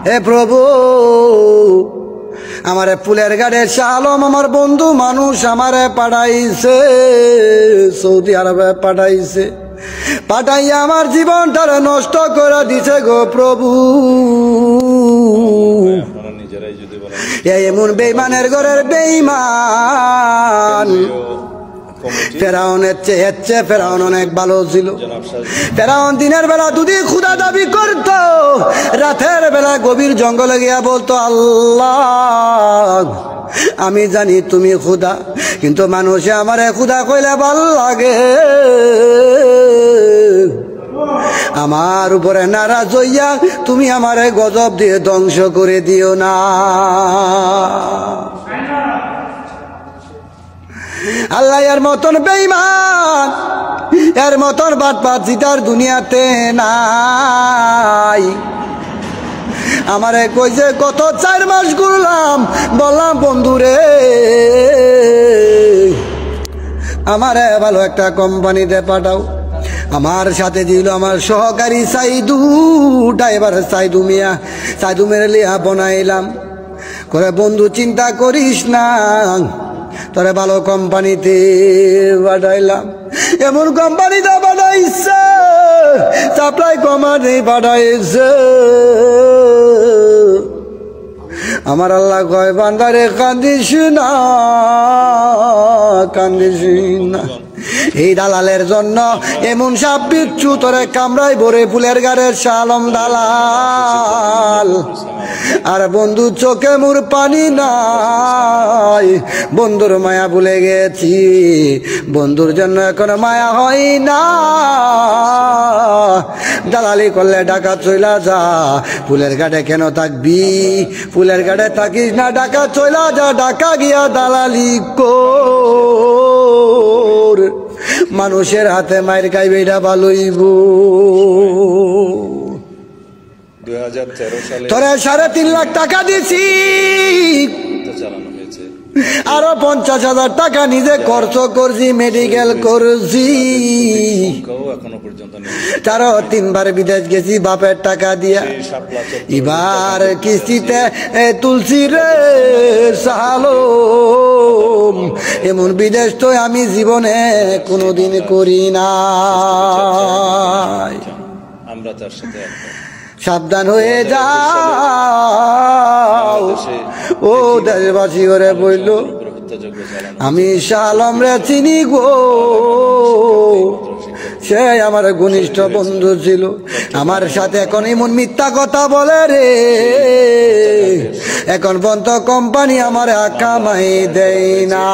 হে প্রভু আমারে ফুলের গাড়ে শাহ আলম আমার বন্ধু মানুষ আমারে পাঠাইছে, সৌদি আরবে পাঠাইছে, পাঠাইয়া আমার জীবনটারে নষ্ট করে দিছে গো প্রভু। এমন বেঈমানের ঘরের বেঈমান। ফেরাউনের চেয়ে ফেরাউন অনেক ভালো ছিল। ফেরাউন দিনের বেলা যদি ক্ষুধা দাবি করত, রাতের বেলা গভীর জঙ্গলে গিয়া বলতো আল্লাহ আমি জানি তুমি ক্ষুধা, কিন্তু মানুষে আমারে ক্ষুধা কইলে ভাল লাগে, আমার উপরে নারাজ হইয়া তুমি আমারে গজব দিয়ে ধ্বংস করে দিও না। আল্লাহ এর মতন বেঈমান, এর মতন বাটপাত জিতার দুনিয়াতে নাই। আমারে কইছে কত 4 মাস ঘুরলাম, বললাম বন্ধুরে আমারে ভালো একটা কোম্পানিতে পাঠাও। আমার সাথে দিল আমার সহকারী সাইদু, ড্রাইভার সাইদু মিয়া, সাইদু মেরে লিয়া বনাইলাম করে বন্ধু চিন্তা করিস না, তোরে ভালো কোম্পানিতে পাঠাইলাম। এমন কোম্পানিতে পাঠাইছে, সাপ্লাই কোম্পানি পাঠাইছে। আমার আল্লাহ কয় বান্দারে কান্দিস না, কান্দিস না। এই দালালের জন্য এমন সাপ বিচ্ছু তোরে কামড়াই ভরে ফুলের গাড়ের শাহ আলম দালাল। আর বন্ধু চোখে মোর পানি নাই, বন্ধুর মায়া ভুলে গেছি, বন্ধুর জন্য এখন মায়া হয় না। দালালি করলে ঢাকা চইলা যা, ফুলের ঘাটে কেন থাকবি, ফুলের ঘাটে থাকিস না, ঢাকা চইলা যা, ঢাকা গিয়া দালালি কর। মানুষের হাতে মায়ের খাইবে এটা ভালোইব। 2013 সালে তোরে 3.5 লাখ টাকা দিছি, চালানো হয়েছে, আরো 50,000 টাকা নিজে খরচ করছি, মেডিকেল করছি, এখনো পর্যন্ত তারও 3 বার বিদেশ গেছি বাপের টাকা দিয়া। এবার কিস্তিতে তুলছি রে শাহ আলম, এমন বিদেশ তো আমি জীবনে কোনোদিন করি না। আমরা তার সাথে সাবধান হয়ে যাও, ও দেশবাসী করে বলল আমি শাহ আলম রে চিনি গো, সে আমার ঘনিষ্ঠ বন্ধু ছিল, আমার সাথে এখন এমন মিথ্যা কথা বলে রে, এখন পর্যন্ত কোম্পানি আমার কামাই দেয় না।